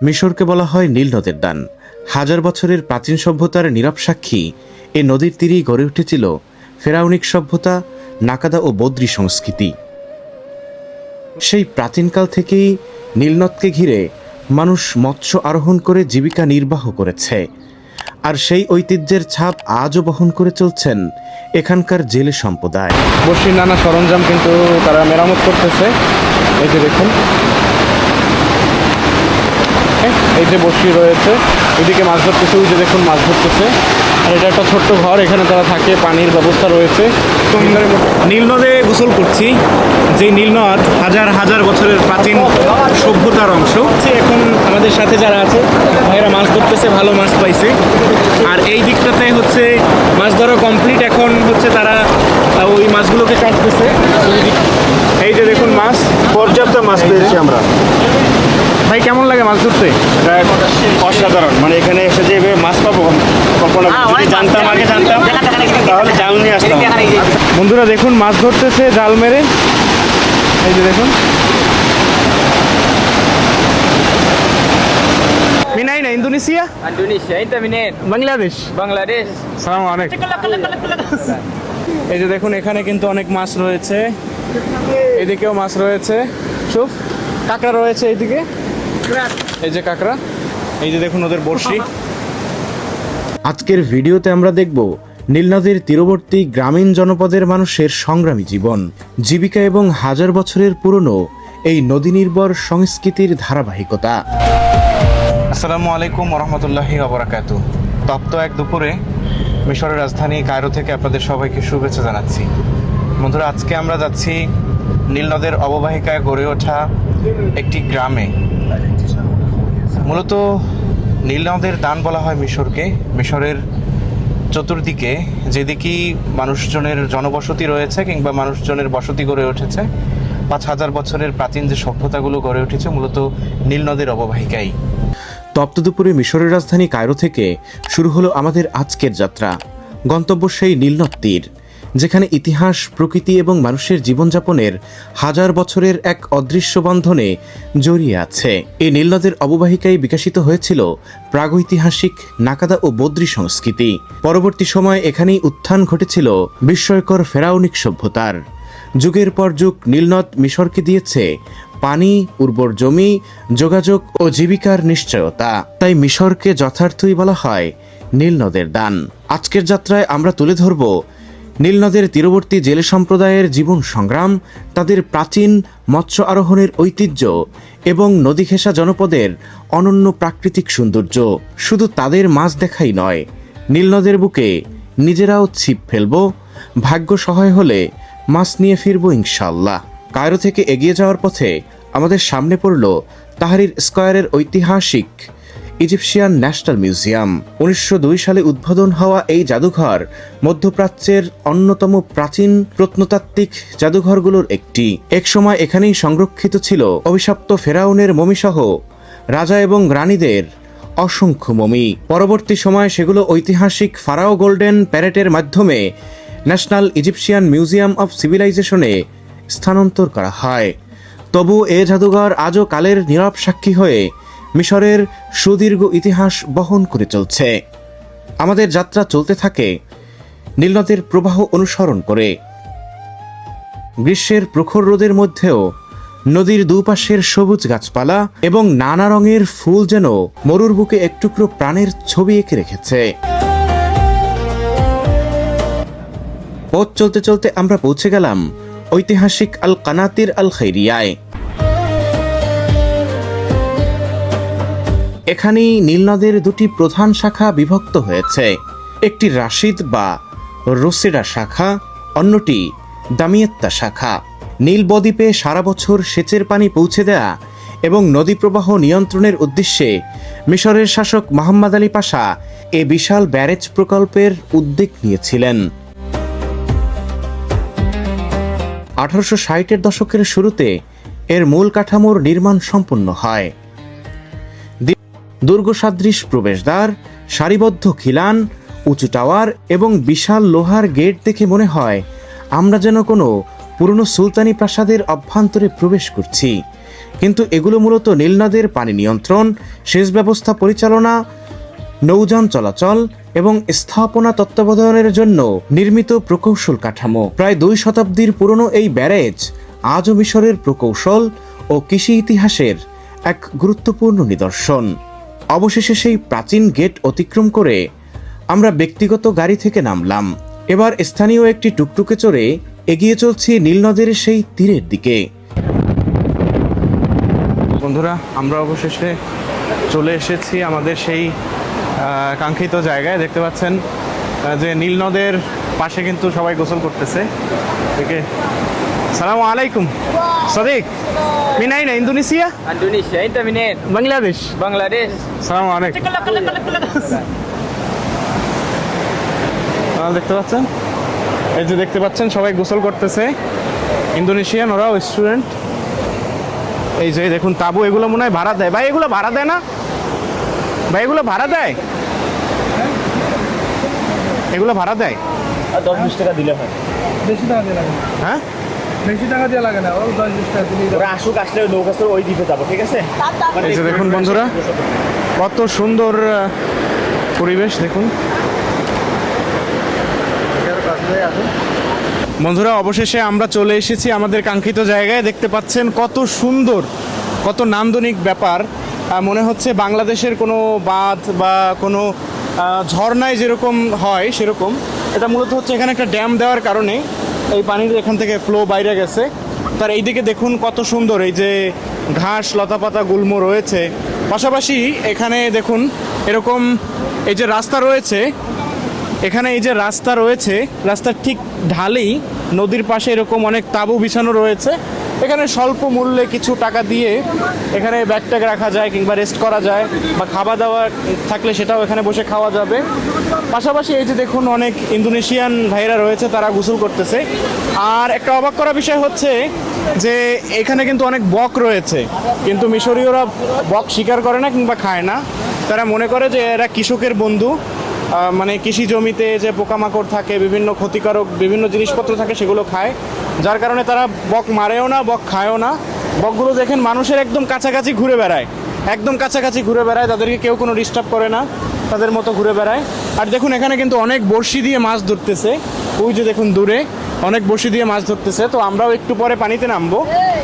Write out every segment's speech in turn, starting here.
মিশরকে বলা হয় নীল নদের দান। হাজার বছরের প্রাচীন সভ্যতার নীরব সাক্ষী এ নদীর তীরেই গড়ে উঠেছিল ফেরাউনিক সভ্যতা, নাকাদা ও বদ্রী সংস্কৃতি। সেই প্রাচীনকাল থেকেই নীলনদকে ঘিরে মানুষ মৎস্য আরোহণ করে জীবিকা নির্বাহ করেছে, আর সেই ঐতিহ্যের ছাপ আজও বহন করে চলছেন এখানকার জেলে সম্প্রদায়। বড়শির নানা সরঞ্জাম কিন্তু তারা মেরামত করতেছে। এই যে দেখুন, এই যে বড়শি রয়েছে, এদিকে মাছ ধরতেছে, ওই যে দেখুন মাছ ধরতেছে। আর এটা একটা ছোট্ট ঘর, এখানে তারা থাকে, পানির ব্যবস্থা রয়েছে। নীলনদে গোসল করছি, যে নীলনদ হাজার হাজার বছরের প্রাচীন সভ্যতার অংশ। এখন আমাদের সাথে যারা আছে ভাইয়েরা মাছ ধরতেছে, ভালো মাছ পাইছে। আর এই দিকটাতে হচ্ছে মাছ ধরা কমপ্লিট, এখন হচ্ছে তারা ওই মাছগুলোকে কাটতেছে। এই যে দেখুন মাছ, পর্যাপ্ত মাছ পেয়েছি আমরা। ভাই কেমন লাগে মাছ ধরতে? এটা অসাধারণ, মানে এখানে এসে যে এভাবে মাছ পাবো কখনো যদি জানতাম, আগে জানতাম তাহলে জাল নিয়ে আসতাম। বন্ধুরা দেখুন মাছ ধরতেছে জাল মেরে। এই যে দেখুন, Minain Indonesia? Indonesia, itu Minin. Bangladesh? Bangladesh. সালাম আলাইকুম। এই যে দেখুন এখানে কিন্তু অনেক মাছ রয়েছে, এদিকেও মাছ রয়েছে, সুফ কাঁকড়া রয়েছে এইদিকে, এই যে কাঁকড়া, এই যে দেখুন ওদের বড়শি। আজকের ভিডিওতে আমরা দেখব নীলনদের তীরবর্তী গ্রামীণ জনপদের মানুষের সংগ্রামী জীবন, জীবিকা এবং হাজার বছরের পুরনো এই নদী নির্ভর সংস্কৃতির ধারাবাহিকতা। আসসালামু আলাইকুম ওরহমতুল্লাহি ওয়াবারাকাতু। তপ্ত এক দুপুরে মিশরের রাজধানী কায়রো থেকে আপনাদের সবাইকে শুভেচ্ছা জানাচ্ছি। বন্ধুরা, আজকে আমরা যাচ্ছি নীল নদের অববাহিকায় গড়ে ওঠা একটি গ্রামে। মূলত নীল নদের দান বলা হয় মিশরকে। মিশরের চতুর্দিকে যেদিকেই মানুষজনের জনবসতি রয়েছে কিংবা মানুষজনের বসতি গড়ে উঠেছে, 5000 বছরের প্রাচীন যে সভ্যতাগুলো গড়ে উঠেছে মূলত নীল নদের অববাহিকায়। তপ্ত দুপুরে মিশরের রাজধানী কায়রো থেকে শুরু হলো আমাদের আজকের যাত্রা। গন্তব্য সেই নীলনদ তীর, যেখানে ইতিহাস, প্রকৃতি এবং মানুষের জীবনযাপনের হাজার বছরের এক অদৃশ্য বন্ধনে জড়িয়ে আছে। এই নীলনদের অববাহিকায় বিকশিত হয়েছিল প্রাগৈতিহাসিক নাকাদা ও বদ্রী সংস্কৃতি। পরবর্তী সময়ে এখানেই উত্থান ঘটেছিল বিস্ময়কর ফেরাউনিক সভ্যতার। যুগের পর যুগ নীলনদ মিশরকে দিয়েছে পানি, উর্বর জমি, যোগাযোগ ও জীবিকার নিশ্চয়তা। তাই মিশরকে যথার্থই বলা হয় নীল নদের দান। আজকের যাত্রায় আমরা তুলে ধরব নীল নদের তীরবর্তী জেলে সম্প্রদায়ের জীবন সংগ্রাম, তাদের প্রাচীন মৎস্য আরোহণের ঐতিহ্য এবং নদী ঘেঁষা জনপদের অনন্য প্রাকৃতিক সৌন্দর্য। শুধু তাদের মাছ দেখাই নয়, নীল নদের বুকে নিজেরাও ছিপ ফেলব, ভাগ্য সহায় হলে মাছ নিয়ে ফিরব ইনশাআল্লাহ। কায়রো থেকে এগিয়ে যাওয়ার পথে আমাদের সামনে পড়ল তাহরির স্কয়ারের ঐতিহাসিক ইজিপশিয়ান ন্যাশনাল মিউজিয়াম। 1902 সালে উদ্বোধন হওয়া এই জাদুঘর মধ্যপ্রাচ্যের অন্যতম প্রাচীন প্রত্নতাত্ত্বিক জাদুঘরগুলোর একটি। একসময় এখানেই সংরক্ষিত ছিল অভিশপ্ত ফেরাউনের মমিসহ রাজা এবং রানীদের অসংখ্য মমি। পরবর্তী সময়ে সেগুলো ঐতিহাসিক ফারাও গোল্ডেন প্যারেডের মাধ্যমে ন্যাশনাল ইজিপশিয়ান মিউজিয়াম অফ সিভিলাইজেশনে স্থানান্তর করা হয়। তবু এ জাদুঘর আজও কালের নীরব সাক্ষী হয়ে মিশরের সুদীর্ঘ ইতিহাস বহন করে চলছে। আমাদের যাত্রা চলতে থাকে নীলনদের প্রবাহ অনুসরণ করে। গ্রীষ্মের প্রখর রোদের মধ্যেও নদীর দুপাশের সবুজ গাছপালা এবং নানা রঙের ফুল যেন মরুর বুকে এক টুকরো প্রাণের ছবি এঁকে রেখেছে। পথ চলতে চলতে আমরা পৌঁছে গেলাম ঐতিহাসিক আল কানাতির আল খৈরিয়ায়। এখানেই নীলনদের দুটি প্রধান শাখা বিভক্ত হয়েছে, একটি রাশিদ বা রোসেডা শাখা, অন্যটি দামিয়েত্তা শাখা। নীল বদ্বীপে সারা বছর সেচের পানি পৌঁছে দেয়া এবং নদী প্রবাহ নিয়ন্ত্রণের উদ্দেশ্যে মিশরের শাসক মোহাম্মদ আলী পাশা এ বিশাল ব্যারেজ প্রকল্পের উদ্যোগ নিয়েছিলেন। 1860-এর দশকের শুরুতে এর মূল কাঠামোর নির্মাণ সম্পন্ন হয়। দুর্গসাদৃশ প্রবেশদ্বার, সারিবদ্ধ খিলান, উঁচু টাওয়ার এবং বিশাল লোহার গেট দেখে মনে হয় আমরা যেন কোনো পুরনো সুলতানি প্রাসাদের অভ্যন্তরে প্রবেশ করছি। কিন্তু এগুলো মূলত নীলনদের পানি নিয়ন্ত্রণ, সেচ ব্যবস্থা পরিচালনা, নৌযান চলাচল এবং স্থাপনা তত্ত্বাবধানের জন্য নির্মিত প্রকৌশল কাঠামো। প্রায় 2 শতাব্দীর পুরনো এই ব্যারেজ আজও মিশরের প্রকৌশল ও কৃষি ইতিহাসের এক গুরুত্বপূর্ণ নিদর্শন। অবশেষে সেই প্রাচীন গেট অতিক্রম করে আমরা ব্যক্তিগত গাড়ি থেকে নামলাম। এবার স্থানীয় একটি টুকটুকে চড়ে এগিয়ে চলছি নীলনদের সেই তীরের দিকে। বন্ধুরা, আমরা অবশেষে চলে এসেছি আমাদের সেই কাঙ্ক্ষিত জায়গায়। দেখতে পাচ্ছেন যে নীলনদের পাশে কিন্তু সবাই গোসল করতেছে। ওকে, সালামু আলাইকুম Sadiq. Min aina? Indonesia? Indonesia, انت منين؟ Bangladesh. بنغلاديش. সালামু আলাইকুম। দেখতে পাচ্ছেন, এই যে দেখতে পাচ্ছেন সবাই গোসল করতেছে, ইন্দোনেশিয়ান, ওরাও স্টুডেন্ট। এই যে দেখুন তাবু, এগুলো মনে হয় ভাড়া দেয়। ভাই এগুলো ভাড়া দেয় না? ভাই এগুলো ভাড়া দেয়? এগুলো ভাড়া দেয়? 10-20 টাকা দিলে হয়। বেশি টাকা দিয়ে লাগে না। হ্যাঁ, বেশি টাকা দিয়ে লাগে না, ওরা 10-20 টাকা দিলেই ওরা আসুক, আসলে নৌকা চড়ে ওই দ্বীপে যাবো, ঠিক আছে? এই যে দেখুন বন্ধুরা, কত সুন্দর পরিবেশ দেখুন। বন্ধুরা, অবশেষে আমরা চলে এসেছি আমাদের কাঙ্ক্ষিত জায়গায়। দেখতে পাচ্ছেন কত সুন্দর, কত নান্দনিক ব্যাপার। মনে হচ্ছে বাংলাদেশের কোনো বাঁধ বা কোনো ঝর্ণায় যেরকম হয় সেরকম। এটা মূলত হচ্ছে এখানে একটা ড্যাম দেওয়ার কারণে এই পানির এখান থেকে ফ্লো বাইরে গেছে। তার এইদিকে দেখুন কত সুন্দর, এই যে ঘাস লতাপাতা গুল্ম রয়েছে। পাশাপাশি এখানে দেখুন এরকম এই যে রাস্তা রয়েছে, এখানে এই যে রাস্তা রয়েছে, রাস্তার ঠিক ঢালেই নদীর পাশে এরকম অনেক তাঁবু বিছানো রয়েছে। এখানে স্বল্প মূল্যে কিছু টাকা দিয়ে এখানে ব্যাগ ট্যাগ রাখা যায় কিংবা রেস্ট করা যায়, বা খাওয়া দাওয়া থাকলে সেটাও এখানে বসে খাওয়া যাবে। পাশাপাশি এই যে দেখুন অনেক ইন্দোনেশিয়ান ভাইরা রয়েছে, তারা গোসল করতেছে। আর একটা অবাক করা বিষয় হচ্ছে যে এখানে কিন্তু অনেক বক রয়েছে, কিন্তু মিশরীয়রা বক শিকার করে না কিংবা খায় না। তারা মনে করে যে এরা কৃষকের বন্ধু, মানে কৃষি জমিতে যে পোকামাকড় থাকে, বিভিন্ন ক্ষতিকারক বিভিন্ন জিনিসপত্র থাকে, সেগুলো খায়। যার কারণে তারা বক মারেও না, বক খায়ও না। বকগুলো দেখেন মানুষের একদম কাছাকাছি ঘুরে বেড়ায়, একদম কাছাকাছি ঘুরে বেড়ায়, তাদেরকে কেউ কোনো ডিস্টার্ব করে না, তাদের মতো ঘুরে বেড়ায়। আর দেখুন এখানে কিন্তু অনেক বড়শি দিয়ে মাছ ধরতেছে, ওই যে দেখুন দূরে অনেক বড়শি দিয়ে মাছ ধরতেছে। তো আমরাও একটু পরে পানিতে নামবো।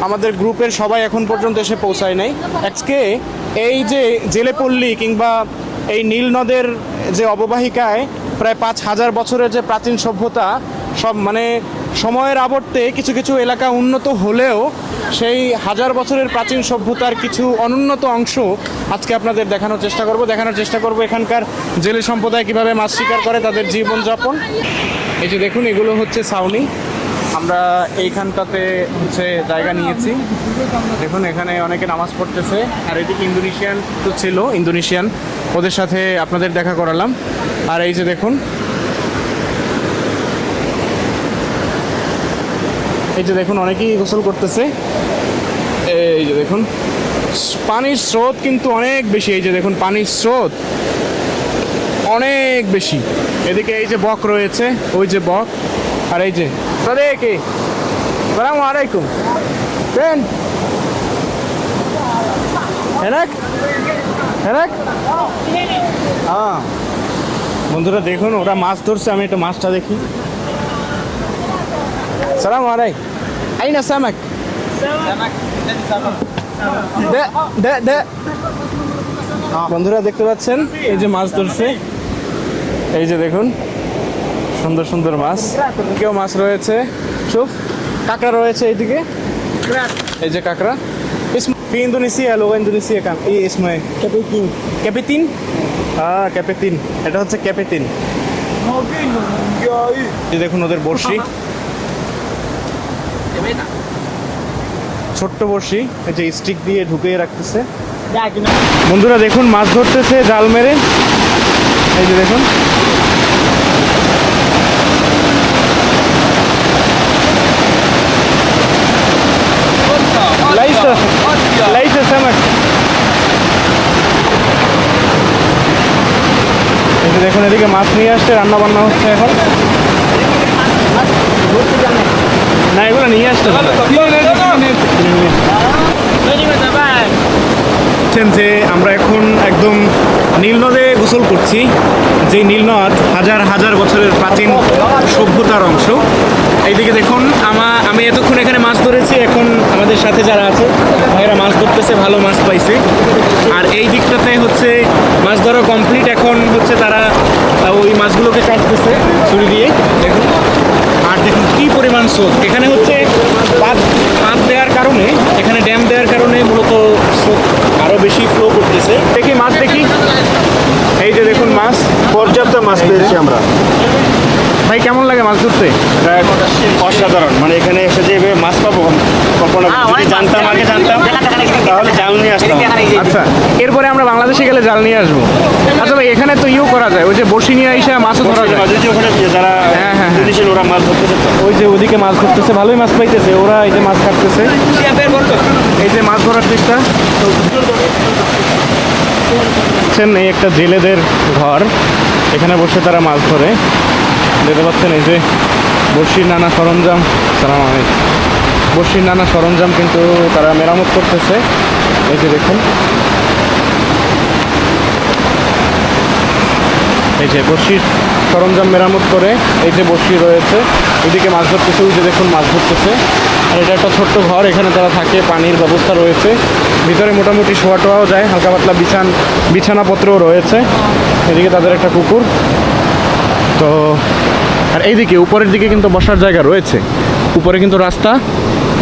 আমাদের গ্রুপের সবাই এখন পর্যন্ত এসে পৌঁছায় নাই। আজকে এই যে জেলেপল্লী কিংবা এই নীলনদের যে অববাহিকায় প্রায় 5000 বছরের যে প্রাচীন সভ্যতা, সব মানে সময়ের আবর্তে কিছু কিছু এলাকা উন্নত হলেও সেই 1000 বছরের প্রাচীন সভ্যতার কিছু অনুন্নত অংশ আজকে আপনাদের দেখানোর চেষ্টা করব এখানকার জেলে সম্প্রদায় কীভাবে মাছ শিকার করে, তাদের জীবনযাপন। এই যে দেখুন এগুলো হচ্ছে ছাউনি, আমরা এইখানটাতে হচ্ছে জায়গা নিয়েছি। দেখুন এখানে অনেকে নামাজ পড়তেছে। আর এদিকে ইন্দোনেশিয়ান তো ছিল, ইন্দোনেশিয়ান, ওদের সাথে আপনাদের দেখা করালাম। আর এই যে দেখুন, এই যে দেখুন অনেকেই গোসল করতেছে। এই যে দেখুন পানির স্রোত কিন্তু অনেক বেশি, এই যে দেখুন পানির স্রোত অনেক বেশি। এদিকে এই যে বক রয়েছে, ওই যে বক। আর এই যে সাদেকি, আসসালামু আলাইকুম। ফ্রেন্ড হেনাক হেনাক, হ্যাঁ বন্ধুরা দেখুন ওরা মাছ ধরছে, আমি একটু মাছটা দেখি। সালামু আলাইকুম। আইনা সামাক? বন্ধুরা দেখতে পাচ্ছেন এই যে মাছ ধরছে, এই যে দেখুন সুন্দর সুন্দর মাছ, কেউ মাছ রয়েছে, চুপ কাঁকড়া রয়েছে এইদিকে, এই যে কাঁকড়া। في ইন্দোনেশিয়া, লোক ইন্দোনেশিয়া কাম এই ইসমে ক্যাপেতিন, ক্যাপেতিন, হ্যাঁ ক্যাপেতিন, এটা হচ্ছে ক্যাপেতিন। এই দেখুন ওদের বড়শি, ছোট্ট বড়শি, এই যে স্টিক দিয়ে ঢুকিয়ে রাখতেছে। বন্ধুরা দেখুন মাছ ধরতেছে জাল মেরে, এই যে দেখুন লাইসা সামাক। এই যে দেখুন এদিকে মাছ নিয়ে আসছে, রান্না বান্না হচ্ছে এখন। না এগুলো নিয়ে আসছে পাচ্ছেন যে আমরা এখন একদম নীলনদে গোসল করছি, যে নীলনদ হাজার হাজার বছরের প্রাচীন সভ্যতার অংশ। এইদিকে দেখুন আমি এতক্ষণ এখানে মাছ ধরেছি, এখন আমাদের সাথে যারা আছে ভাইয়েরা মাছ ধরতেছে, ভালো মাছ পাইছে। আর এই দিকটাতে হচ্ছে মাছ ধরা কমপ্লিট, এখন হচ্ছে তারা ওই মাছগুলোকে কাটতেছে ছুরি দিয়ে। দেখুন, আর দেখুন কী পরিমাণ স্রোত এখানে হচ্ছে। বাঁধ দেওয়ার কারণে, এখানে ড্যাম দেওয়ার কারণে মূলত স্রোত আরও বেশি ফ্লো করতেছে। দেখি মাছ, দেখি এই যে দেখুন মাছ, পর্যাপ্ত মাছ পেয়েছি আমরা। ভাই কেমন লাগে মাছ ধরতে? এটা অসাধারণ, মানে এখানে এসে যে এভাবে মাছ পাবো কল্পনা যদি জানতাম, আগে জানতাম তাহলে জাল নিয়ে আসতাম। আচ্ছা, এরপরে আমরা বাংলাদেশে গেলে জাল নিয়ে আসবো। আচ্ছা ভাই, এখানে তো করা যায়, ওই যে বড়শি নিয়ে এসে মাছও ধরা যায়। মাঝে যে ওখানে যারা ইন্দোনেশিয়ান ওরা মাছ ধরতে যেত, ওই যে ওদিকে মাছ ধরতেছে, ভালোই মাছ পাইতেছে ওরা, এই যে মাছ কাটতেছে, এই যে মাছ ধরার চেষ্টা। এই একটা জেলেদের ঘর, এখানে বসে তারা মাছ ধরে। দেখতে পাচ্ছেন এই যে বড়শির নানা সরঞ্জাম, সালাম আলাইকুম, বড়শির নানা সরঞ্জাম কিন্তু তারা মেরামত করতেছে। এই যে দেখুন, এই যে বড়শির সরঞ্জাম মেরামত করে, এই যে বড়শি রয়েছে, এদিকে মাছ ধরতেছে, ওই যে দেখুন মাছ ধরতেছে। আর এটা একটা ছোট্ট ঘর, এখানে তারা থাকে, পানির ব্যবস্থা রয়েছে, ভিতরে মোটামুটি শোয়া টোয়াও যায়, হালকা পাতলা বিছানাপত্রও রয়েছে। এদিকে তাদের একটা কুকুর। তো আর এইদিকে উপরের দিকে কিন্তু বসার জায়গা রয়েছে, উপরে কিন্তু রাস্তা,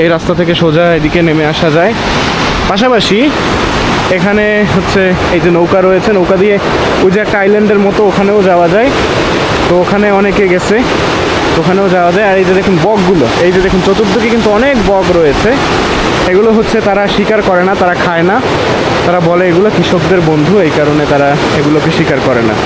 এই রাস্তা থেকে সোজা এদিকে নেমে আসা যায়। পাশাপাশি এখানে হচ্ছে এই যে নৌকা রয়েছে, নৌকা দিয়ে ওই যে একটা আইল্যান্ডের মতো ওখানেও যাওয়া যায়। তো ওখানে অনেকে গেছে, ওখানেও যাওয়া যায়। আর এই যে দেখুন বকগুলো, এই যে দেখুন চতুর্দিকে কিন্তু অনেক বক রয়েছে। এগুলো হচ্ছে তারা শিকার করে না, তারা খায় না, তারা বলে এগুলো কৃষকদের বন্ধু, এই কারণে তারা এগুলোকে শিকার করে না।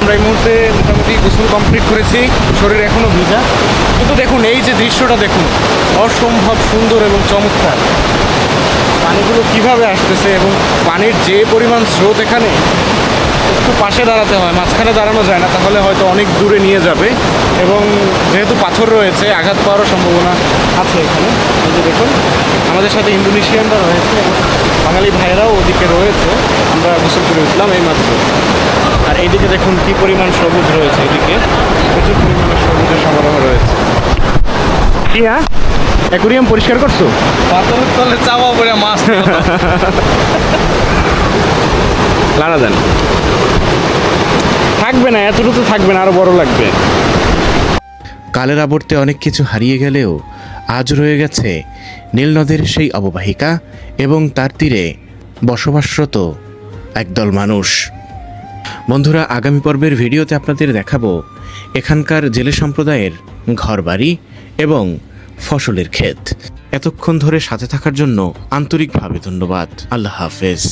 আমরা এই মুহূর্তে মোটামুটি গোসল কমপ্লিট করেছি, শরীর এখনও ভিজা, কিন্তু দেখুন এই যে দৃশ্যটা দেখুন, অসম্ভব সুন্দর এবং চমৎকার। পানিগুলো কিভাবে আসতেছে এবং পানির যে পরিমাণ স্রোত, এখানে একটু পাশে দাঁড়াতে হয়, মাঝখানে দাঁড়ানো যায় না, তাহলে হয়তো অনেক দূরে নিয়ে যাবে। এবং যেহেতু পাথর রয়েছে, আঘাত পাওয়ারও সম্ভাবনা আছে এখানে। এই যে দেখুন আমাদের সাথে ইন্দোনেশিয়ানরা রয়েছে এবং বাঙালি ভাইয়েরাও ওদিকে রয়েছে। আমরা গোসল করে উঠলাম এই মাত্র। আর এইদিকে দেখুন কি পরিমাণ সবুজ রয়েছে, এদিকে প্রচুর পরিমাণে সবুজের সমারোহ রয়েছে। কি হ্যাঁ, অ্যাকুরিয়াম পরিষ্কার করছো? পাথরের তলে চাপা পড়ে মাছ লানা দেন, থাকবে না এতটুকু, থাকবে না, আরো বড় লাগবে। কালের আবর্তে অনেক কিছু হারিয়ে গেলেও আজ রয়ে গেছে নীলনদের সেই অববাহিকা এবং তার তীরে বসবাসরত একদল মানুষ। বন্ধুরা, আগামী পর্বের ভিডিওতে আপনাদের দেখাবো এখানকার জেলে সম্প্রদায়ের ঘরবাড়ি এবং ফসলের ক্ষেত। এতক্ষণ ধরে সাথে থাকার জন্য আন্তরিকভাবে ধন্যবাদ। আল্লাহ হাফেজ।